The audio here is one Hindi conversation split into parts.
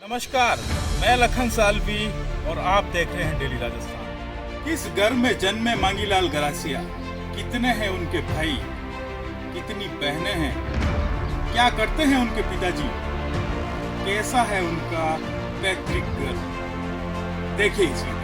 नमस्कार, मैं लखन सालवी और आप देख रहे हैं डेली राजस्थान। किस घर में जन्मे मांगीलाल गरासिया, कितने हैं उनके भाई, कितनी बहनें हैं, क्या करते हैं उनके पिताजी, कैसा है उनका पैतृक घर, देखिए इसमें।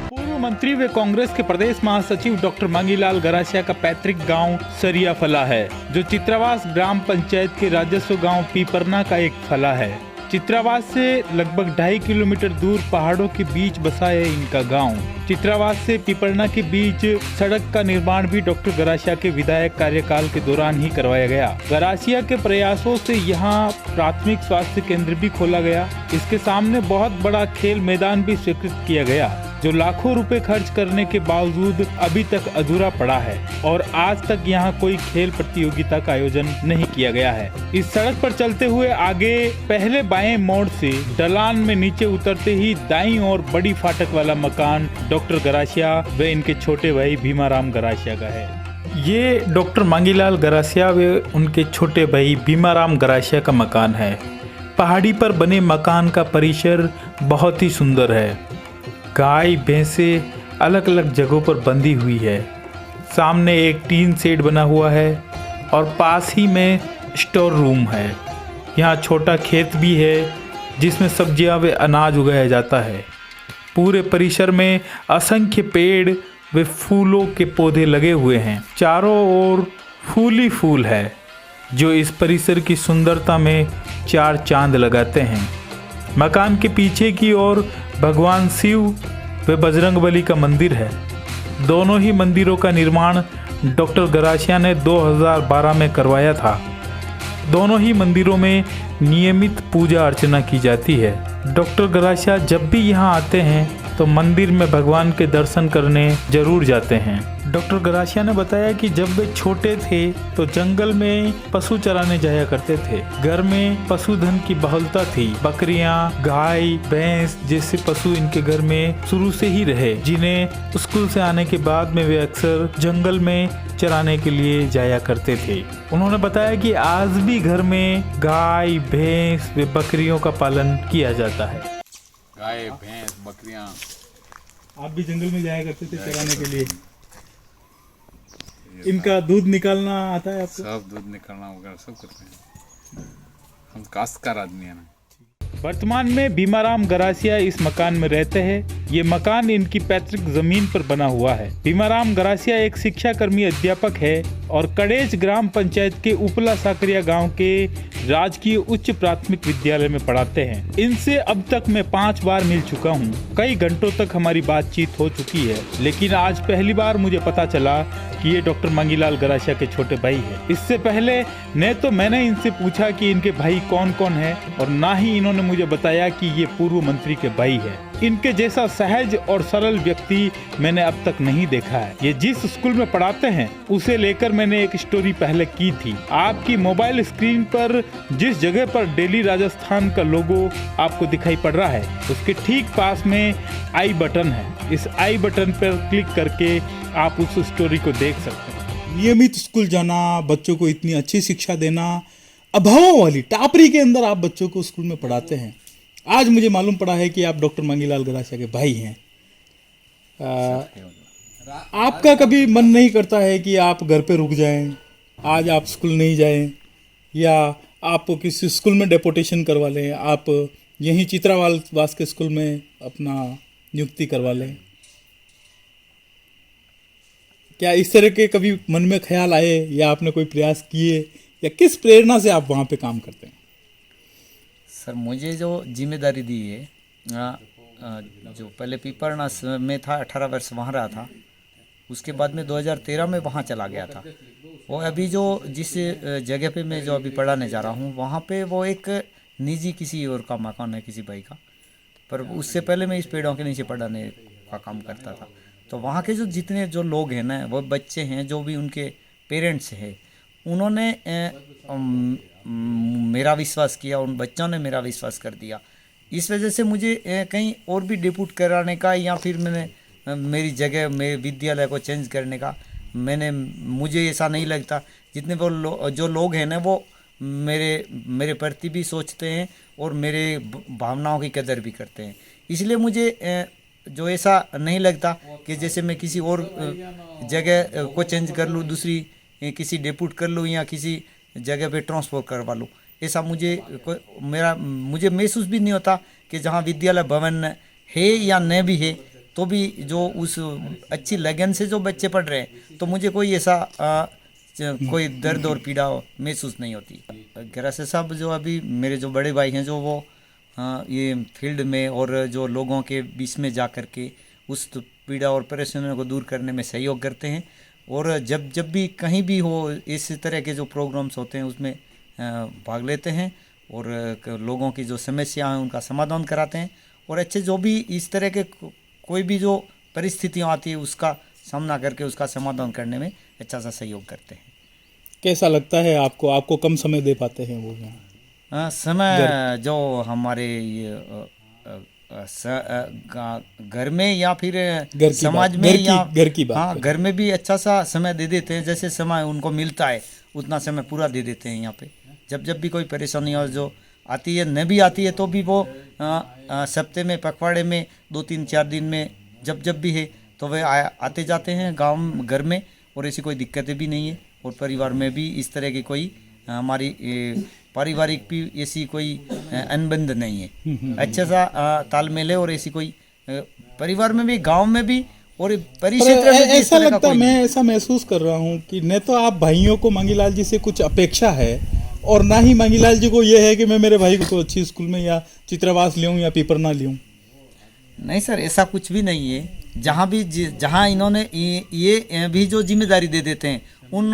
पूर्व मंत्री व कांग्रेस के प्रदेश महासचिव डॉक्टर मांगीलाल गरासिया का पैतृक गांव सरियाफला है, जो चित्रावास ग्राम पंचायत के राजस्व गांव पीपरना का एक फला है। चित्रावास से लगभग 2.5 किलोमीटर दूर पहाड़ों के बीच बसा है इनका गांव। चित्रावास से पीपरना के बीच सड़क का निर्माण भी डॉक्टर गरासिया के विधायक कार्यकाल के दौरान ही करवाया गया। गरासिया के प्रयासों से यहाँ प्राथमिक स्वास्थ्य केंद्र भी खोला गया। इसके सामने बहुत बड़ा खेल मैदान भी स्वीकृत किया गया, जो लाखों रुपए खर्च करने के बावजूद अभी तक अधूरा पड़ा है और आज तक यहाँ कोई खेल प्रतियोगिता का आयोजन नहीं किया गया है। इस सड़क पर चलते हुए आगे पहले बाएं मोड़ से ढलान में नीचे उतरते ही दाईं ओर बड़ी फाटक वाला मकान डॉक्टर गरासिया व इनके छोटे भाई भीमाराम गरासिया का है। ये डॉक्टर मांगीलाल गरासिया व उनके छोटे भाई भीमाराम गरासिया का मकान है। पहाड़ी पर बने मकान का परिसर बहुत ही सुंदर है। गाय भैंसे अलग अलग जगहों पर बंधी हुई है। सामने एक टीन शेड बना हुआ है और पास ही में स्टोर रूम है। यहाँ छोटा खेत भी है जिसमें सब्जियां व अनाज उगाया जाता है। पूरे परिसर में असंख्य पेड़ व फूलों के पौधे लगे हुए हैं। चारों ओर फूल ही फूल है, जो इस परिसर की सुंदरता में 4 चांद लगाते हैं। मकान के पीछे की ओर भगवान शिव व बजरंगबली का मंदिर है। दोनों ही मंदिरों का निर्माण डॉक्टर गरासिया ने 2012 में करवाया था। दोनों ही मंदिरों में नियमित पूजा अर्चना की जाती है। डॉक्टर गरासिया जब भी यहाँ आते हैं तो मंदिर में भगवान के दर्शन करने जरूर जाते हैं। डॉक्टर गरासिया ने बताया कि जब वे छोटे थे तो जंगल में पशु चराने जाया करते थे। घर में पशुधन की बहुलता थी। बकरियां, गाय, भैंस जैसे पशु इनके घर में शुरू से ही रहे, जिन्हें स्कूल से आने के बाद में वे अक्सर जंगल में चराने के लिए जाया करते थे। उन्होंने बताया कि आज भी घर में गाय, भैंस व बकरियों का पालन किया जाता है। गाय, भैंस, बकरियां। आप भी जंगल में जाया करते थे चराने के लिए? इनका दूध निकालना आता है आपको? सब दूध निकालना वगैरह सब करते हैं। हम काश्तकार आदमी हैं ना। वर्तमान में भीमाराम गरासिया इस मकान में रहते हैं। ये मकान इनकी पैतृक जमीन पर बना हुआ है। भीमाराम गरासिया एक शिक्षाकर्मी अध्यापक है और कड़ेच ग्राम पंचायत के उपला साकरिया गांव के राजकीय उच्च प्राथमिक विद्यालय में पढ़ाते हैं। इनसे अब तक मैं 5 बार मिल चुका हूँ। कई घंटों तक हमारी बातचीत हो चुकी है, लेकिन आज पहली बार मुझे पता चला कि ये डॉक्टर मांगीलाल गरासिया के छोटे भाई हैं। इससे पहले न तो मैंने इनसे पूछा कि इनके भाई कौन कौन हैं और ना ही इन्होंने मुझे बताया कि ये पूर्व मंत्री के भाई है। इनके जैसा सहज और सरल व्यक्ति मैंने अब तक नहीं देखा है। ये जिस स्कूल में पढ़ाते हैं उसे लेकर मैंने एक स्टोरी पहले की थी। आपकी मोबाइल स्क्रीन पर जिस जगह पर डेली राजस्थान का लोगो आपको दिखाई पड़ रहा है, उसके ठीक पास में आई बटन है। इस आई बटन पर क्लिक करके आप उस स्टोरी को देख सकते हैं। नियमित स्कूल जाना, बच्चों को इतनी अच्छी शिक्षा देना, अभावों वाली टापरी के अंदर आप बच्चों को स्कूल में पढ़ाते हैं। आज मुझे मालूम पड़ा है कि आप डॉक्टर मांगीलाल गरासिया के भाई हैं। आपका कभी मन नहीं करता है कि आप घर पे रुक जाएं, आज आप स्कूल नहीं जाएं, या आप किसी स्कूल में डेपुटेशन करवा लें, आप यहीं चित्रावास के स्कूल में अपना नियुक्ति करवा लें? क्या इस तरह के कभी मन में ख्याल आए या आपने कोई प्रयास किए, या किस प्रेरणा से आप वहाँ पे काम करते हैं? सर, मुझे जो जिम्मेदारी दी है, जो पहले पीपरना में था, 18 वर्ष वहाँ रहा था। उसके बाद में 2013 में वहाँ चला गया था। वो अभी जो जिस जगह पे मैं जो अभी पढ़ाने जा रहा हूँ, वहाँ पे वो एक निजी किसी और का मकान है, किसी भाई का। पर उससे पहले मैं इस पेड़ों के नीचे पढ़ाने का काम करता था। तो वहाँ के जो जितने जो लोग हैं ना, वो बच्चे हैं, जो भी उनके पेरेंट्स हैं, उन्होंने मेरा विश्वास किया, उन बच्चों ने मेरा विश्वास कर दिया। इस वजह से मुझे कहीं और भी डिप्यूट कराने का, या फिर मैंने मेरी जगह, मेरे विद्यालय को चेंज करने का, मुझे ऐसा नहीं लगता जितने वो जो लोग हैं ना वो मेरे प्रति भी सोचते हैं और मेरे भावनाओं की कदर भी करते हैं। इसलिए मुझे जो ऐसा नहीं लगता कि जैसे मैं किसी और जगह को चेंज कर लूँ, दूसरी किसी डेप्यूट कर लूँ या किसी जगह पे ट्रांसफ़र करवा लूँ। ऐसा मुझे महसूस भी नहीं होता कि जहाँ विद्यालय भवन है या न भी है तो भी जो उस अच्छी लगन से जो बच्चे पढ़ रहे हैं तो मुझे कोई ऐसा कोई दर्द और पीड़ा महसूस नहीं होती। गरासिया साहब जो अभी मेरे जो बड़े भाई हैं जो वो ये फील्ड में और जो लोगों के बीच में जा कर के उस पीड़ा और परेशानियों को दूर करने में सहयोग करते हैं और जब भी कहीं भी हो इस तरह के जो प्रोग्राम्स होते हैं उसमें भाग लेते हैं और लोगों की जो समस्या हैं उनका समाधान कराते हैं और अच्छे जो भी इस तरह के कोई भी जो परिस्थितियाँ आती है उसका सामना करके उसका समाधान करने में अच्छा सा सहयोग करते हैं। कैसा लगता है आपको कम समय दे पाते हैं वो यहाँ? समय जो हमारे ये घर में या फिर समाज में या घर की बात, हाँ घर में भी अच्छा सा समय दे देते हैं। जैसे समय उनको मिलता है उतना समय पूरा दे देते हैं यहाँ पे। जब भी कोई परेशानी और जो आती है न भी आती है तो भी वो सप्ते में पखवाड़े में 2-3-4 दिन में जब भी है तो वे आते जाते हैं गांव घर में और ऐसी कोई दिक्कतें भी नहीं है और परिवार में भी इस तरह की कोई हमारी पारिवारिक भी ऐसी कोई अनबंध नहीं है। अच्छा सा तालमेल है और ऐसी कोई परिवार में भी गांव में भी और परिक्षेत्र में ऐसा लगता है, मैं ऐसा महसूस कर रहा हूँ कि न तो आप भाइयों को मांगीलाल जी से कुछ अपेक्षा है और ना ही मांगीलाल जी को ये है कि मैं मेरे भाई को अच्छी स्कूल में या चित्रावास लूँ या पीपरना लूँ। नहीं सर, ऐसा कुछ भी नहीं है। जहाँ इन्होंने ये भी जो जिम्मेदारी दे देते हैं उन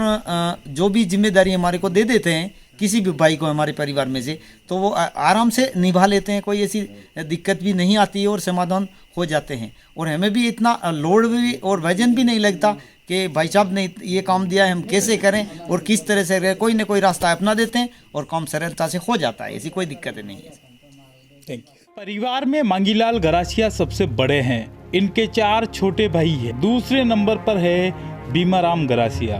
जो भी जिम्मेदारी हमारे को दे देते हैं किसी भी भाई को हमारे परिवार में से तो वो आराम से निभा लेते हैं। कोई ऐसी दिक्कत भी नहीं आती है और समाधान हो जाते हैं और हमें भी इतना लोड भी और वजन भी नहीं लगता कि भाई साहब ने ये काम दिया है हम कैसे करें और किस तरह से कोई ना कोई रास्ता अपना देते हैं और काम सरलता से हो जाता है। ऐसी कोई दिक्कत नहीं है। Thank you. परिवार में मांगीलाल गरासिया सबसे बड़े हैं। इनके 4 छोटे भाई हैं। दूसरे नंबर पर है भीमाराम गरासिया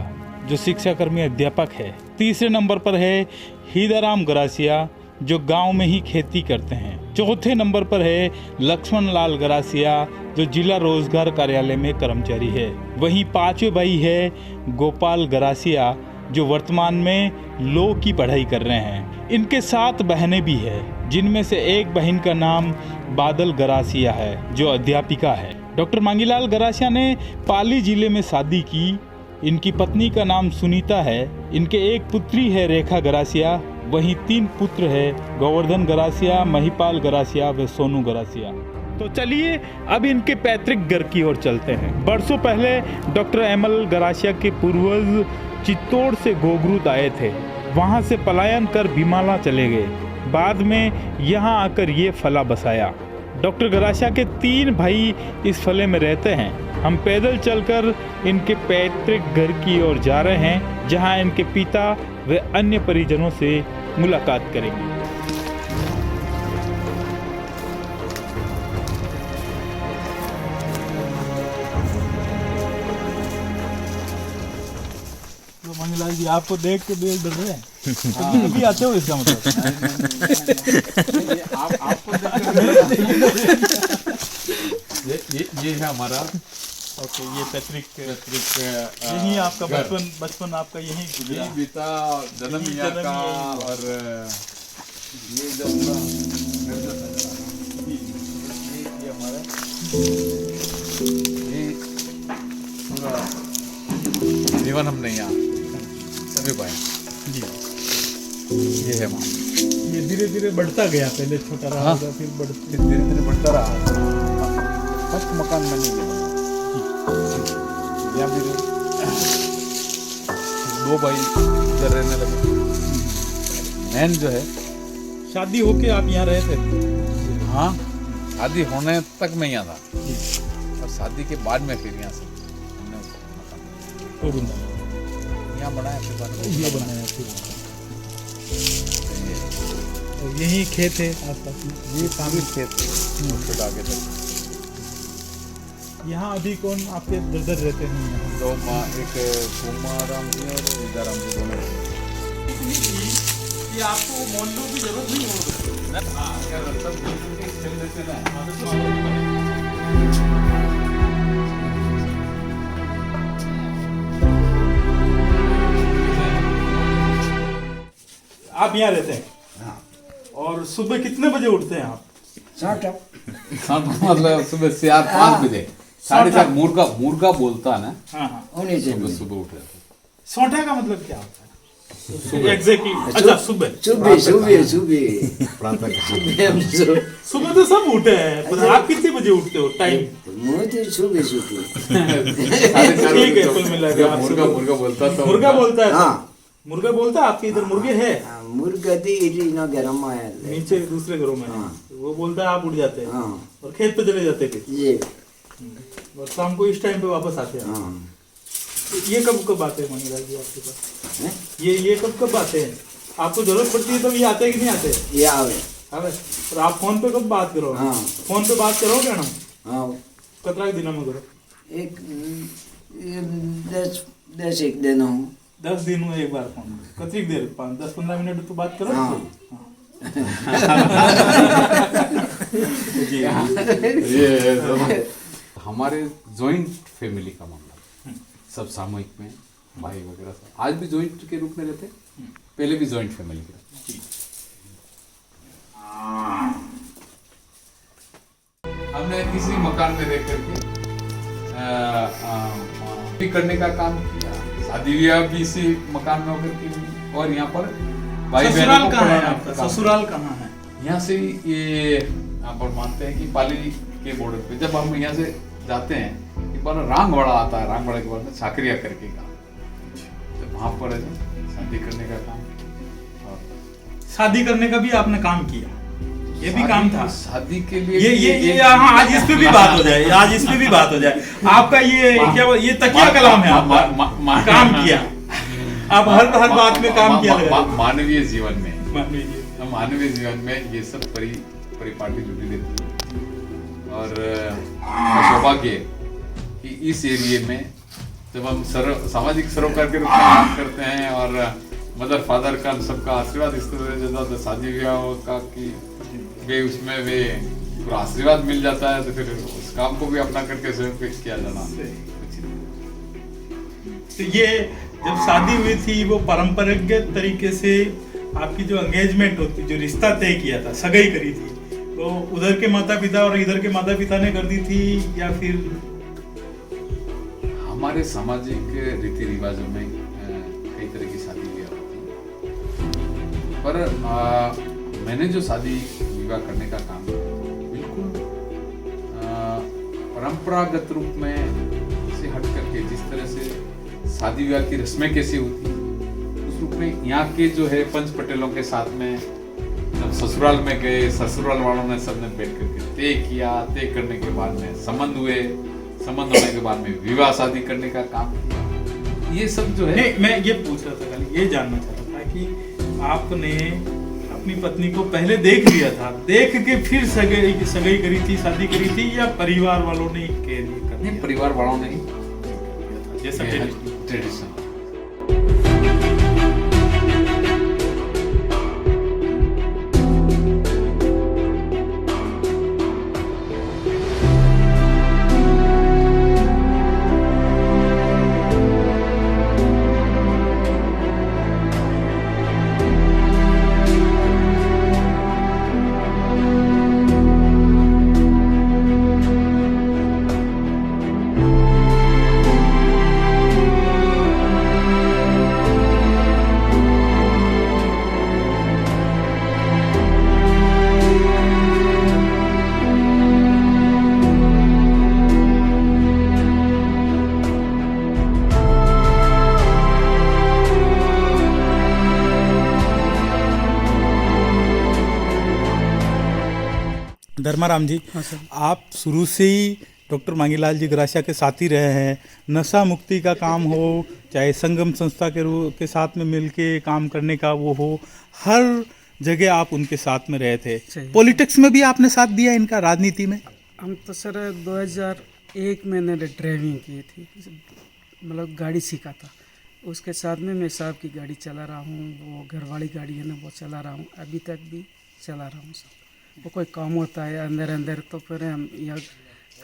जो शिक्षाकर्मी अध्यापक है। तीसरे नंबर पर है हीदाराम गरासिया जो गांव में ही खेती करते हैं। चौथे नंबर पर है लक्ष्मण लाल गरासिया जो जिला रोजगार कार्यालय में कर्मचारी है। वहीं 5वें भाई है गोपाल गरासिया जो वर्तमान में लॉ की पढ़ाई कर रहे हैं। इनके 7 बहनें भी है जिनमें से एक बहन का नाम बादल गरासिया है जो अध्यापिका है। डॉक्टर मांगीलाल गरासिया ने पाली जिले में शादी की। इनकी पत्नी का नाम सुनीता है। इनके एक पुत्री है रेखा गरासिया। वहीं 3 पुत्र है गोवर्धन गरासिया, महिपाल गरासिया व सोनू गरासिया। तो चलिए अब इनके पैतृक घर की ओर चलते हैं। बरसों पहले डॉक्टर एमएल गरासिया के पूर्वज चित्तौड़ से गोगरूद आए थे। वहां से पलायन कर भीमाला चले गए। बाद में यहाँ आकर ये फला बसाया। डॉक्टर गरासिया के 3 भाई इस फले में रहते हैं। हम पैदल चलकर इनके पैतृक घर की ओर जा रहे हैं जहां इनके पिता व अन्य परिजनों से मुलाकात करेंगे। तो मांगीलाल जी आपको देख के बेल डर रहे हैं। कभी आते हो इसका मतलब? ये है हमारा ओके, ये पैतृक यही आपका बचपन आपका यही गुजरा? यही बीता जन्म यहाँ का और ये जब ये हमारा ये पूरा जीवन हमने यहाँ सभी पाया जी। ये है वहाँ। ये धीरे धीरे बढ़ता गया, पहले छोटा रहा होगा फिर धीरे धीरे बढ़ता रहा। फर्स्ट मकान बनी गया। यहाँ भी 2 भाई इधर रहने लगे। मैन जो है शादी होके आप यहाँ रहे थे? हाँ, शादी होने तक मैं यहाँ था और शादी के बाद में फिर यहाँ से हमने मकान यहाँ बनाया। फिर बाद में ये बनाया फिर और यही खेत है आसपास में? ये सामने खेत है आगे तक। यहाँ अभी कौन आपके ब्रदर रहते हैं यहाँ? तो एक कुमाराम जी और सीताराम जी दोनों कि आपको मोहल्लों की जरूरत नहीं होगी। अगर सब मिलजुल के चल देते ना आप यहाँ रहते हैं और सुबह कितने बजे उठते हैं आप? मतलब सुबह 4-5 बजे 4:30 मुर्गा बोलता है ना हाँ हाँ। सुबह उठ जाते सौठा का मतलब क्या होता है? एग्जैक्टली अच्छा सुबह सुबह तो सब उठे हैं, पर आप कितने बजे उठते हो? टाइम ठीक है, कुल मिला के आप मुर्गा बोलता तो मुर्गा बोलता है। मुर्गा बोलता है। आपके इधर मुर्गे हैं? नीचे दूसरे घरों में वो बोलता है, आप उठ जाते हैं और खेत पे चले जाते हैं फिर और शाम को इस टाइम पे वापस आते हैं। तो ये कब आते हैं मंगीलाल जी आपके पास? ये कब आते हैं? आपको जरूरत पड़ती है तब ये आते हैं कि नहीं आते? ये आवे और आप फोन पे कब बात करो? फोन पे बात करोगे ना? कतरा दिन में करो? एक 10 दिन हो 10 दिन में एक बार फोन। कतरी देर? 10-15 मिनट तो बात करो। जी ये हमारे जॉइंट फैमिली का मामला, सब सामूहिक में भाई वगैरह सब आज भी जॉइंट के रूप में रहते, पहले भी जॉइंट फैमिली के। हमने किसी मकान में रह करके भी करने का काम किया, शादी ब्याह भी इसी मकान में होकर की, और यहाँ पर भाई ससुराल कहाँ है आपका? ससुराल कहाँ है? यहाँ से ये यहाँ पर मानते हैं कि पाली के बॉर्डर पे जब हम यहाँ से जाते हैं एक बार रांगवाड़ा आता है, रांगवाड़ा के बाद में चाकरिया करके काम, तो वहाँ पर शादी करने का काम। और शादी करने का भी आपने काम किया? ये भी काम था? शादी के लिए ये हाँ, आज इस पे भी बात हो जाए, आज इस पे भी बात हो जाए। आपका ये क्या ये तकिया कलाम है आपका? काम किया आप हर बात में काम किया। मानवीय जीवन में ये सब परिपाटी जुड़ी रहती है। और सौभाग्य कि इस एरिया में जब हम सामाजिक सरोकार के रूप में काम करते हैं और मदर फादर का सबका आशीर्वाद इस तरह से जाता है, शादी ब्याह का कि वे उसमें वे पूरा आशीर्वाद मिल जाता है, तो फिर उस काम को भी अपना करके स्वयं पेश किया जाना। तो ये जब शादी हुई थी वो परंपरागत तरीके से आपकी जो एंगेजमेंट होती, जो रिश्ता तय किया था, सगाई करी थी, तो उधर के माता पिता और इधर के माता पिता ने कर दी थी या फिर? हमारे सामाजिक रीति रिवाजों में कई तरह की शादी ब्याह होती है, पर मैंने जो शादी विवाह करने का काम किया बिल्कुल परंपरागत रूप में से हट करके, जिस तरह से शादी विवाह की रस्में कैसी होती है उस रूप में यहाँ के जो है पंच पटेलों के साथ में जब ससुराल में गए, ससुराल वालों ने सबने बैठ करके तय किया, तय करने के बाद में संबंध हुए, संबंध होने के बाद में विवाह शादी करने का काम किया। ये सब जो है नहीं, मैं ये पूछ रहा था, खाली ये जानना चाह रहा था कि आपने अपनी पत्नी को पहले देख लिया था, देख के फिर सगाई करी थी, शादी करी थी, या परिवार वालों ने के लिए कर दिया? परिवार वालों ने जैसा ट्रेडिशन। धर्माराम जी, आप शुरू से ही डॉक्टर मांगीलाल जी गरासिया के साथ ही रहे हैं। नशा मुक्ति का काम हो, चाहे संगम संस्था के साथ में मिलके काम करने का वो हो, हर जगह आप उनके साथ में रहे थे। पॉलिटिक्स में भी आपने साथ दिया इनका, राजनीति में? हम तो सर 2000 एक मैंने ड्राइविंग की थी, मतलब गाड़ी सीखा था। उसके साथ में मैं साहब की गाड़ी चला रहा हूँ, वो घरवाली गाड़ी है ना वो चला रहा हूँ, अभी तक भी चला रहा हूँ सब। वो कोई काम होता है अंदर अंदर तो फिर हम यहाँ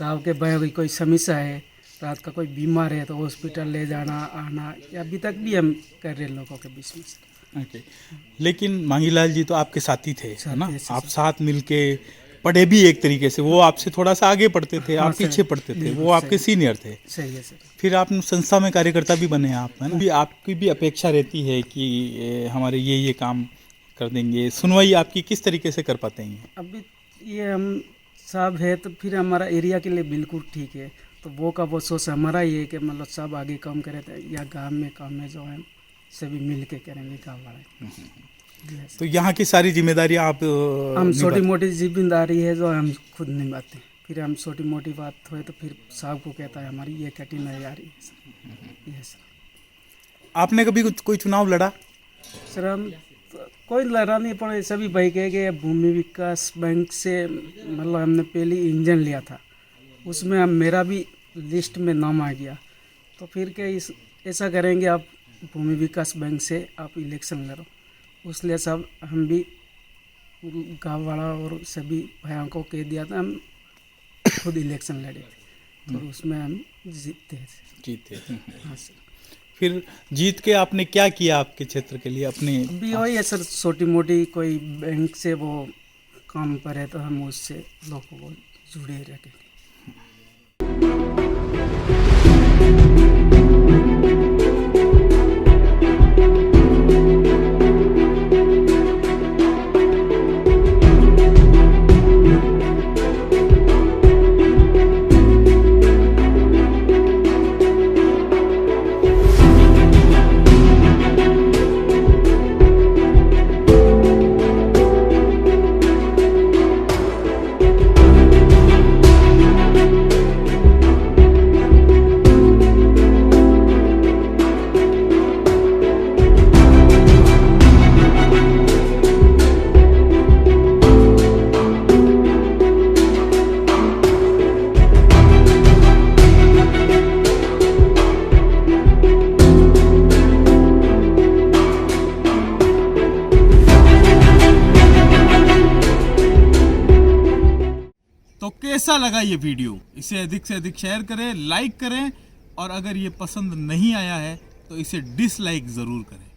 गाँव के भाई कोई समस्या है, रात का कोई बीमार है तो हॉस्पिटल ले जाना आना, अभी तक भी हम कर रहे हैं लोगों के बीच में सर। ओके। लेकिन मांगीलाल जी तो आपके साथी थे, है ना? साथी थे, आप साथ मिलके पढ़े भी एक तरीके से। वो आपसे थोड़ा सा आगे पढ़ते थे, हाँ, आप सर, पीछे पढ़ते थे, बिल्कुल वो आपके सही। सीनियर थे। सही है सर। फिर आप संस्था में कार्यकर्ता भी बने आप, है ना? भी आपकी भी अपेक्षा रहती है कि हमारे ये काम कर देंगे। सुनवाई आपकी किस तरीके से कर पाते हैं? अभी ये हम साहब है तो फिर हमारा एरिया के लिए बिल्कुल ठीक है, तो वो का वो सोच हमारा ये है कि मतलब सब आगे काम करे तो या गाँव में काम है जो है सभी मिल के करेंगे गाँव वाले। Yes. तो यहाँ की सारी जिम्मेदारी आप हम छोटी निभाते- मोटी जिम्मेदारी है जो हम खुद निभाते हैं, फिर हम छोटी मोटी बात हो तो फिर साहब को कहता है हमारी ये कठिनाई आ रही है सर। ये सर। आपने कभी कोई चुनाव लड़ा? सर हम तो कोई लड़ा नहीं पड़े, सभी भाई कह गए भूमि विकास बैंक से मतलब हमने पहले इंजन लिया था, उसमें हम मेरा भी लिस्ट में नाम आ गया, तो फिर क्या ऐसा करेंगे आप भूमि विकास बैंक से आप इलेक्शन लड़ो। उसलिए सब हम भी गाँव वाला और सभी भाइयों को कह दिया था, हम खुद इलेक्शन लड़े थे तो उसमें हम जीते थे। जीते। हाँ सर। फिर जीत के आपने क्या किया आपके क्षेत्र के लिए अपने? अभी वही है सर, छोटी मोटी कोई बैंक से वो काम पर है तो हम उससे लोगों को जुड़े रखेंगे। तो कैसा लगा ये वीडियो? इसे अधिक से अधिक शेयर करें, लाइक करें, और अगर ये पसंद नहीं आया है तो इसे डिसलाइक ज़रूर करें।